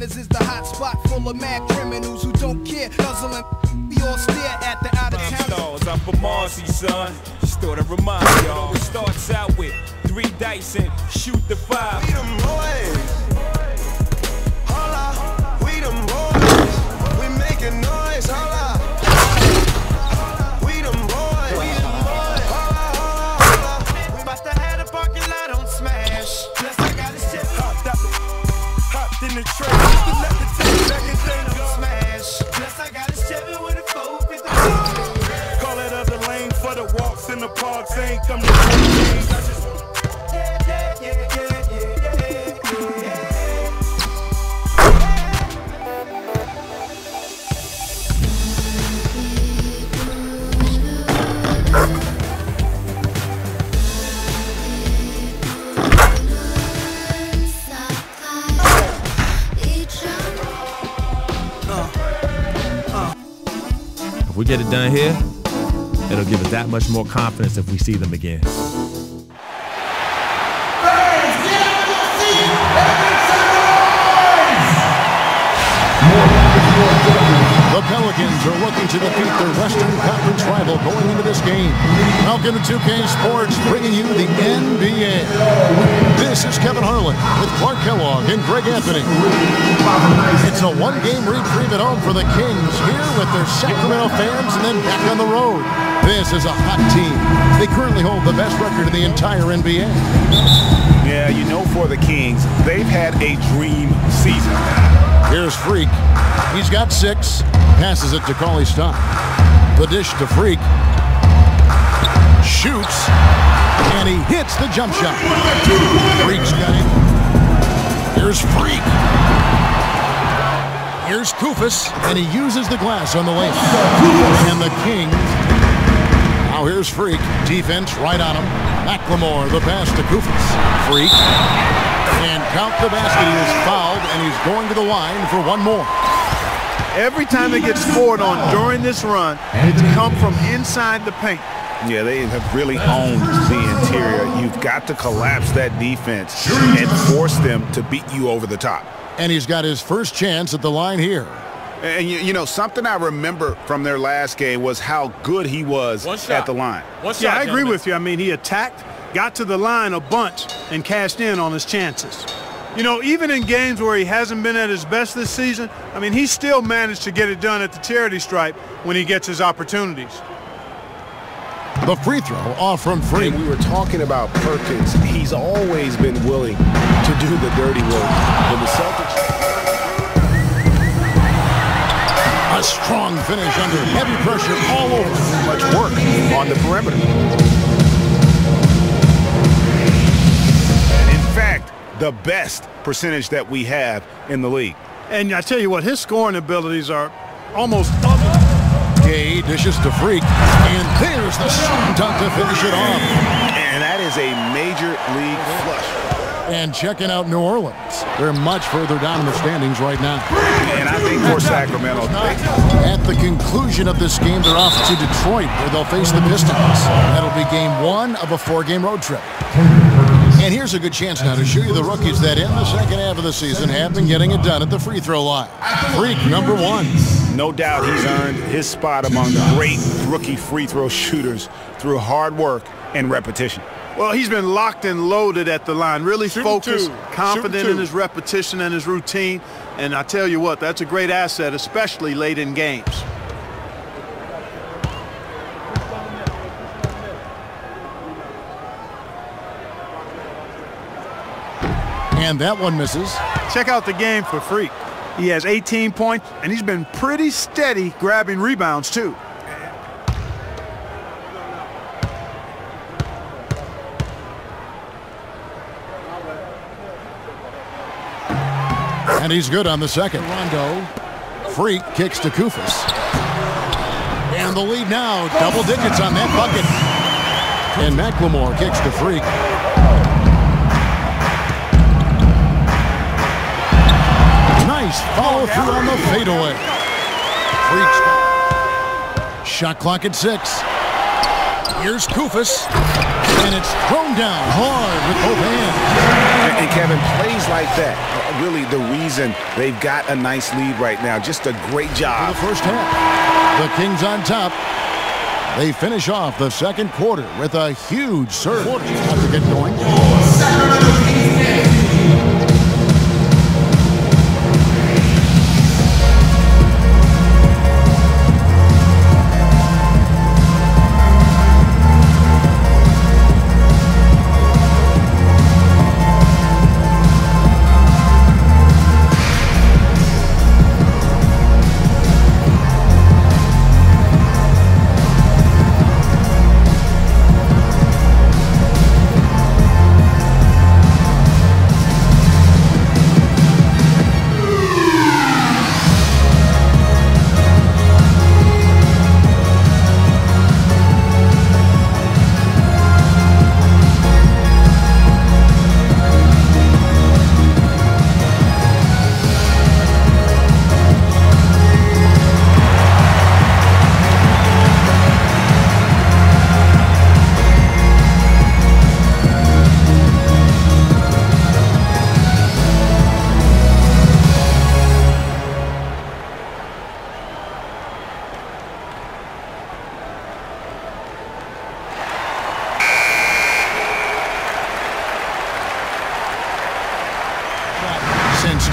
Cause it's the hot spot full of mad criminals who don't care. Nuzzling, we all stare at the out of town. We them boys. Holla, we them boys. We making noise, holla. We them boys. We them boys. Holla, holla. We about to have the parking lot on smash. Plus I got a shit hopped in the train. Just to let the 10 seconds thing on smash. Plus I got a Chevy with a 450. Call it up the lane for the walks in the parks. Ain't come to games. I just If we get it done here, it'll give us that much more confidence if we see them again. The Pelicans are looking to defeat their Western Conference rival going into this game. Welcome to 2K Sports, bringing you the NBA. This is Kevin Harlan with Clark Kellogg and Greg Anthony. It's a one-game reprieve at home for the Kings, here with their Sacramento fans and then back on the road. This is a hot team. They currently hold the best record in the entire NBA. Yeah, you know, for the Kings, they've had a dream season. Here's Freak. He's got 6. Passes it to Cauley Stein. The dish to Freak. Shoots. And he hits the jump shot. Freak's got it. Here's Freak. Here's Koufos. And he uses the glass on the lane. And the Kings. Now here's Freak. Defense right on him. McLemore, the pass to Koufos. Freak. And count the basket. He is fouled, and he's going to the line for one more. Every time they get scored on during this run, it's come from inside the paint. Yeah, they have really owned the interior. You've got to collapse that defense and force them to beat you over the top. And he's got his first chance at the line here. And, you know, something I remember from their last game was how good he was at the line. Yeah, I agree with you. I mean, he attacked, got to the line a bunch, and cashed in on his chances. You know, even in games where he hasn't been at his best this season, I mean, he still managed to get it done at the charity stripe when he gets his opportunities. The free throw off from Freak. We were talking about Perkins. He's always been willing to do the dirty work. When the Celtics... A strong finish under heavy pressure all over. Much work on the perimeter. In fact, the best percentage that we have in the league. And I tell you what, his scoring abilities are almost Gay dishes to Freak, and there's the slam dunk to finish it off. And that is a major league flush. And checking out New Orleans. They're much further down in the standings right now. And I think for Sacramento, at the conclusion of this game, they're off to Detroit, where they'll face the Pistons. That'll be game 1 of a 4-game road trip. And here's a good chance now to show you the rookies that in the second half of the season have been getting it done at the free throw line. Freak, number 1. No doubt he's earned his spot among the great rookie free throw shooters through hard work and repetition. Well, he's been locked and loaded at the line, really focused, confident in his repetition and his routine. And I tell you what, that's a great asset, especially late in games. And that one misses. Check out the game for Freak. He has 18 points, and he's been pretty steady grabbing rebounds, too. And he's good on the second. Rondo. Freak kicks to Koufos. And the lead now, double digits on that bucket. And McLemore kicks to Freak. Nice follow through on the fadeaway. Freak's shot clock at 6. Here's Koufos. And it's thrown down hard with both hands. And Kevin, plays like that are really the reason they've got a nice lead right now. Just a great job. For the first half, the Kings on top. They finish off the second quarter with a huge surge. Have to get going.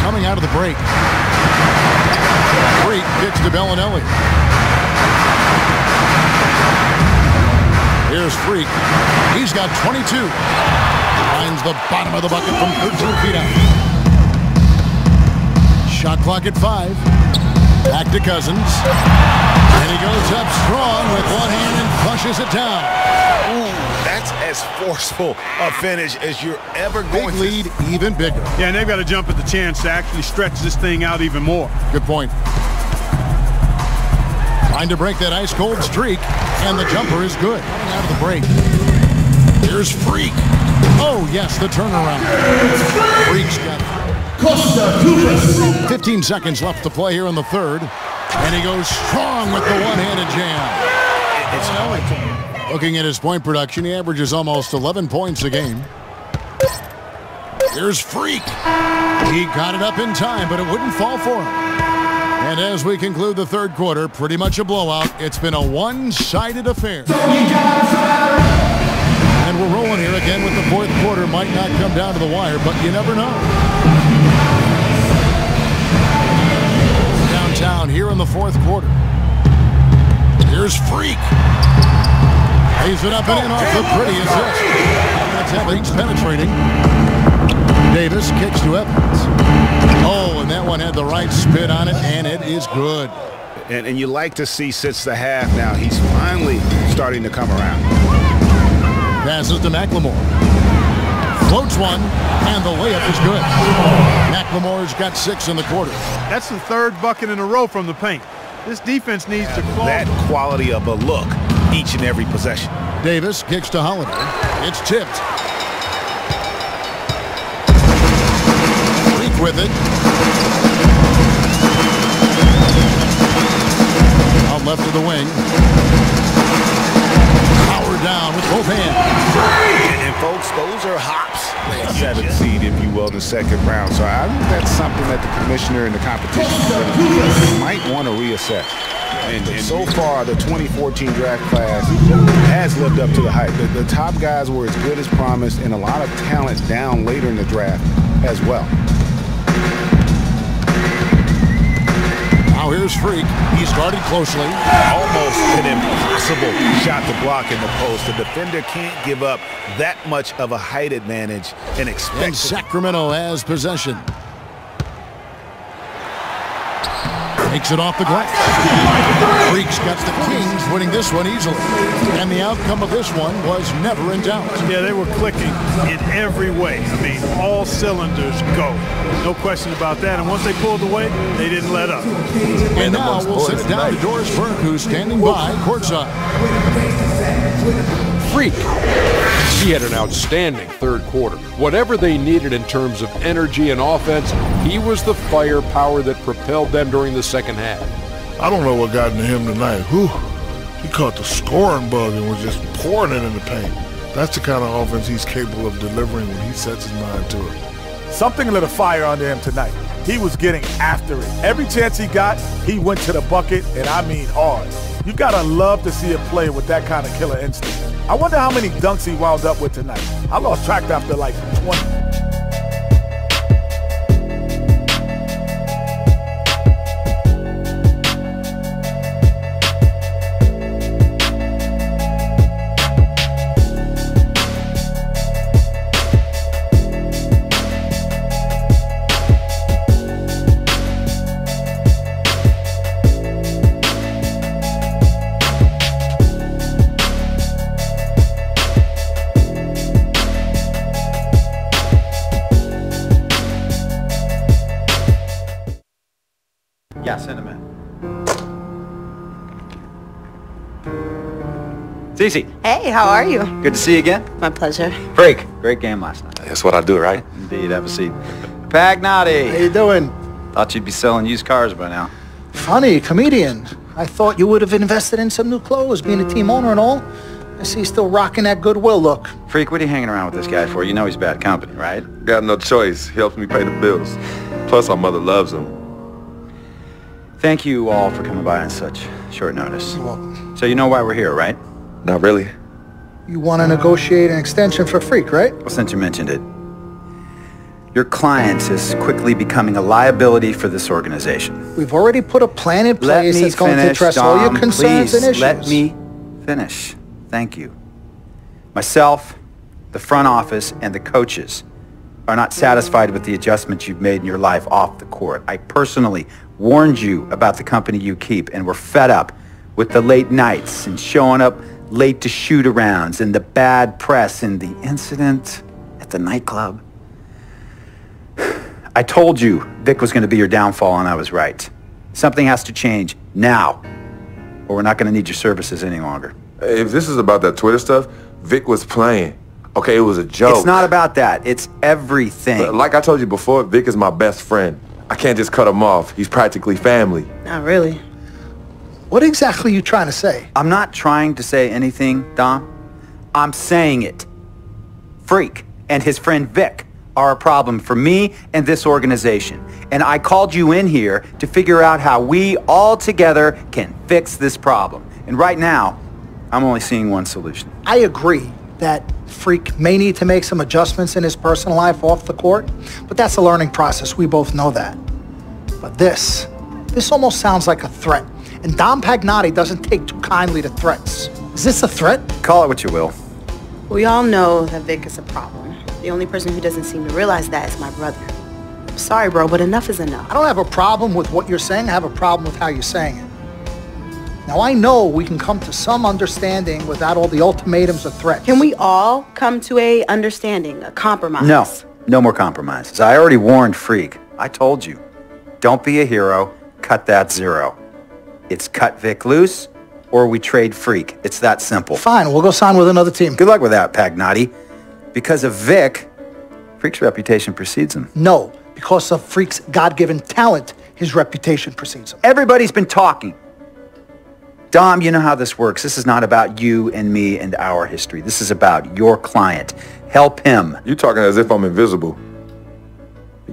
Coming out of the break. Freak kicks to Bellinelli. Here's Freak. He's got 22. Finds the bottom of the bucket from 13 feet out. Shot clock at 5. Back to Cousins. And he goes up strong with one hand and flushes it down. Ooh, that's as forceful a finish as you're ever going to. Big lead, even bigger. Yeah, and they've got to jump at the chance to actually stretch this thing out even more. Good point. Trying to break that ice-cold streak, and the jumper is good. Coming out of the break. Here's Freak. Oh, yes, the turnaround. Freak's got 15 seconds left to play here in the third. And he goes strong with the one-handed jam. It's hard. Looking at his point production, he averages almost 11 points a game. Here's Freak. He got it up in time, but it wouldn't fall for him. And as we conclude the third quarter, pretty much a blowout. It's been a one-sided affair. And we're rolling here again with the fourth quarter. Might not come down to the wire, but you never know. Downtown here in the fourth quarter. Here's Freak. Lays it up and in off the pretty assist. That's Evans penetrating. Davis kicks to Evans. Oh, and that one had the right spin on it, and it is good. And you like to see since the half now, he's finally starting to come around. Passes to McLemore. Floats one, and the layup is good. McLemore's got 6 in the quarter. That's the third bucket in a row from the paint. This defense needs to claw. That quality of a look each and every possession. Davis kicks to Holiday. It's tipped. Freak with it. Out left of the wing. Power down with both hands. And folks, those are hops. 7th seed, if you will, in the second round. So I think that's something that the commissioner and the competition might want to reassess. And so far, the 2014 draft class has lived up to the hype. The top guys were as good as promised, and a lot of talent down later in the draft as well. Now here's Freak. He's guarded closely. Almost an impossible shot to block in the post. The defender can't give up that much of a height advantage and expect. And Sacramento has possession. Takes it off the glass. Freak's got the Kings winning this one easily. And the outcome of this one was never in doubt. Yeah, they were clicking in every way. I mean, all cylinders go. No question about that. And once they pulled away, they didn't let up. And now we'll send it down to Doris Burke, who's standing by courtside. Freak. He had an outstanding third quarter. Whatever they needed in terms of energy and offense, he was the firepower that propelled them during the second half. I don't know what got into him tonight. Whew. He caught the scoring bug and was just pouring it in the paint. That's the kind of offense he's capable of delivering when he sets his mind to it. Something lit a fire under him tonight. He was getting after it. Every chance he got, he went to the bucket, and I mean hard. You gotta love to see a player with that kind of killer instinct. I wonder how many dunks he wound up with tonight. I lost track after like 20. Yeah, send him in. Cece. Hey, how are you? Good to see you again. My pleasure. Freak. Great game last night. That's what I do, right? Indeed. Have a seat. Pagnotti. How you doing? Thought you'd be selling used cars by now. Funny, comedian. I thought you would have invested in some new clothes, being a team owner and all. I see you still rocking that Goodwill look. Freak, what are you hanging around with this guy for? You know he's bad company, right? Got no choice. He helps me pay the bills. Plus, our mother loves him. Thank you all for coming by on such short notice. You're welcome. So you know why we're here, right? Not really. You want to negotiate an extension for Freak, right? Well, since you mentioned it. Your client is quickly becoming a liability for this organization. We've already put a plan in place that's going to address all your concerns and issues. Let me finish. Thank you. Myself, the front office, and the coaches are not satisfied with the adjustments you've made in your life off the court. I personally warned you about the company you keep, and we're fed up with the late nights and showing up late to shoot-arounds and the bad press and the incident at the nightclub. I told you Vic was going to be your downfall, and I was right. Something has to change now, or we're not going to need your services any longer. If this is about that Twitter stuff, Vic was playing. Okay, it was a joke. It's not about that. It's everything. But like I told you before, Vic is my best friend. I can't just cut him off. He's practically family. Not really. What exactly are you trying to say? I'm not trying to say anything, Dom. I'm saying it. Freak and his friend Vic are a problem for me and this organization. And I called you in here to figure out how we all together can fix this problem. And right now, I'm only seeing one solution. I agree that Freak may need to make some adjustments in his personal life off the court, but that's a learning process. We both know that. But this almost sounds like a threat. And Dom Pagnotti doesn't take too kindly to threats. Is this a threat? Call it what you will. We all know that Vic is a problem. The only person who doesn't seem to realize that is my brother. I'm sorry, bro, but enough is enough. I don't have a problem with what you're saying. I have a problem with how you're saying it. Now, I know we can come to some understanding without all the ultimatums or threats. Can we all come to a understanding, a compromise? No, no more compromises. I already warned Freak. I told you. Don't be a hero. Cut that zero. It's cut Vic loose, or we trade Freak. It's that simple. Fine, we'll go sign with another team. Good luck with that, Pagnotti. Because of Vic, Freak's reputation precedes him. No, because of Freak's God-given talent, his reputation precedes him. Everybody's been talking. Dom, you know how this works. This is not about you and me and our history. This is about your client. Help him. You talking as if I'm invisible.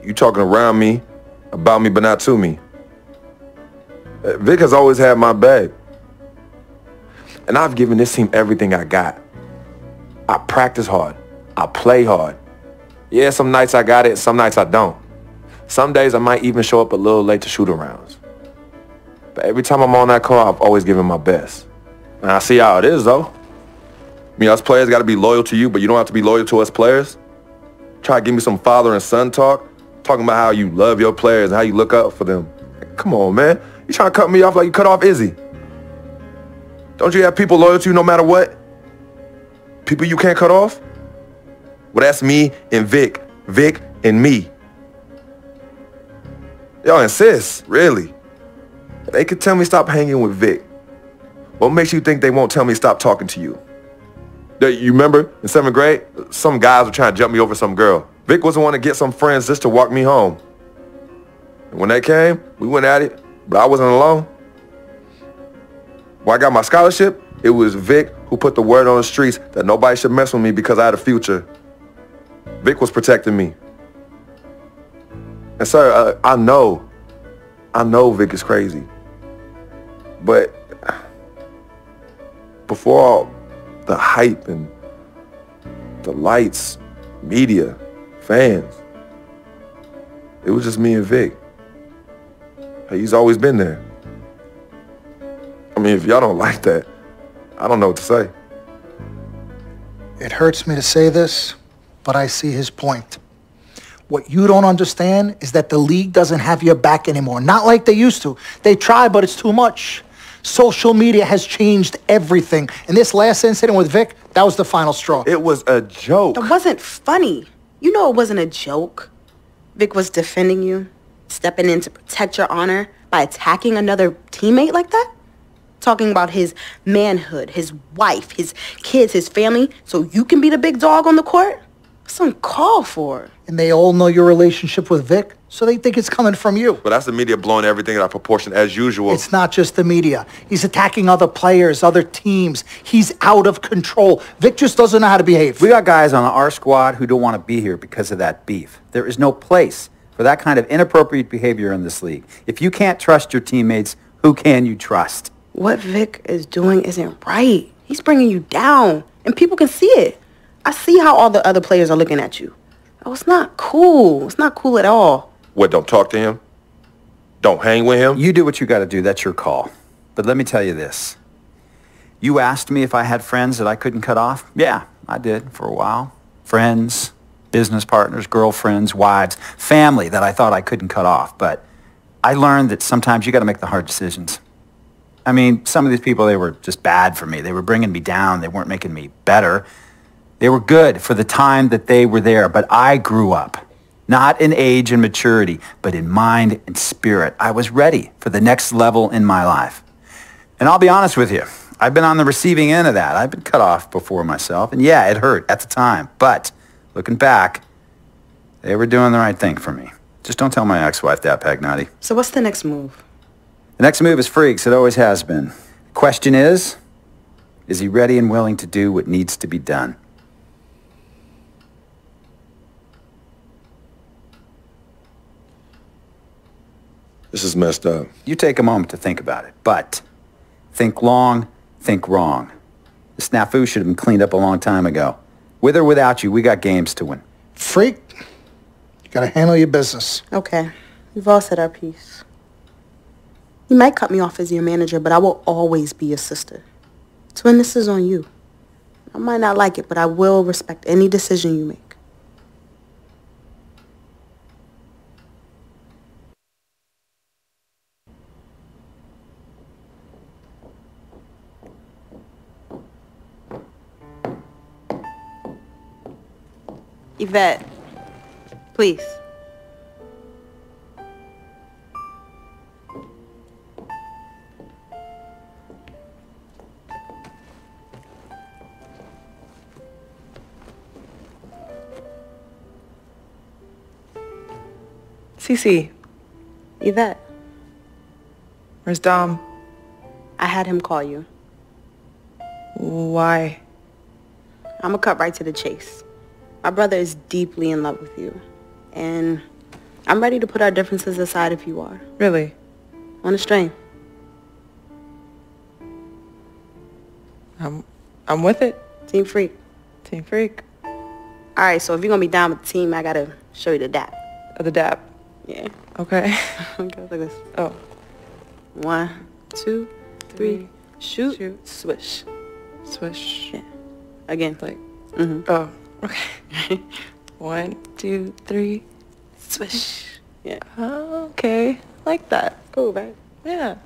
You talking around me, about me, but not to me. Vic has always had my back. And I've given this team everything I got. I practice hard. I play hard. Yeah, some nights I got it, some nights I don't. Some days I might even show up a little late to shoot-arounds. But every time I'm on that court, I've always given my best. And I see how it is, though. I mean, us players got to be loyal to you, but you don't have to be loyal to us players. Try to give me some father and son talk, talking about how you love your players and how you look up for them. Come on, man. You trying to cut me off like you cut off Izzy. Don't you have people loyal to you no matter what? People you can't cut off? Well, that's me and Vic. Vic and me. Y'all insist, really. They could tell me stop hanging with Vic. What makes you think they won't tell me stop talking to you? You remember in 7th grade, some guys were trying to jump me over some girl. Vic was the one to get some friends just to walk me home. And when they came, we went at it, but I wasn't alone. When I got my scholarship, it was Vic who put the word on the streets that nobody should mess with me because I had a future. Vic was protecting me. And sir, I know Vic is crazy. But before all the hype and the lights, media, fans, it was just me and Vic. He's always been there. I mean, if y'all don't like that, I don't know what to say. It hurts me to say this, but I see his point. What you don't understand is that the league doesn't have your back anymore. Not like they used to. They try, but it's too much. Social media has changed everything. And this last incident with Vic, that was the final straw. It was a joke. It wasn't funny. You know it wasn't a joke. Vic was defending you, stepping in to protect your honor by attacking another teammate like that? Talking about his manhood, his wife, his kids, his family, so you can be the big dog on the court? That's uncalled for. And they all know your relationship with Vic, so they think it's coming from you. But that's the media blowing everything out of proportion as usual. It's not just the media. He's attacking other players, other teams. He's out of control. Vic just doesn't know how to behave. We got guys on our squad who don't want to be here because of that beef. There is no place for that kind of inappropriate behavior in this league. If you can't trust your teammates, who can you trust? What Vic is doing isn't right. He's bringing you down, and people can see it. I see how all the other players are looking at you. Oh, it's not cool. It's not cool at all. What, don't talk to him? Don't hang with him? You do what you got to do. That's your call. But let me tell you this. You asked me if I had friends that I couldn't cut off? Yeah, I did for a while. Friends, business partners, girlfriends, wives, family that I thought I couldn't cut off. But I learned that sometimes you got to make the hard decisions. I mean, some of these people, they were just bad for me. They were bringing me down. They weren't making me better. They were good for the time that they were there, but I grew up. Not in age and maturity, but in mind and spirit. I was ready for the next level in my life. And I'll be honest with you, I've been on the receiving end of that. I've been cut off before myself, and yeah, it hurt at the time. But looking back, they were doing the right thing for me. Just don't tell my ex-wife that, Pagnotti. So what's the next move? The next move is Freaks. It always has been. The question is he ready and willing to do what needs to be done? This is messed up. You take a moment to think about it, but think long, think wrong. The snafu should have been cleaned up a long time ago. With or without you, we got games to win. Freak, you gotta handle your business. Okay, we've all said our piece. You might cut me off as your manager, but I will always be your sister. Twin, this is on you. I might not like it, but I will respect any decision you make. Yvette, please. Cece. Yvette. Where's Dom? I had him call you. Why? I'm gonna cut right to the chase. My brother is deeply in love with you. And I'm ready to put our differences aside if you are. Really? On a string. I'm with it. Team Freak. Team Freak. Alright, so if you're gonna be down with the team, I gotta show you the dap. The dap? Yeah. Okay. Okay, like this. Oh. 1, 2, 3, shoot, shoot, swish. Swish. Yeah. Again. Like, Oh. Okay. 1, 2, 3, Yeah. Oh, okay. Like that. Cool, right? Yeah.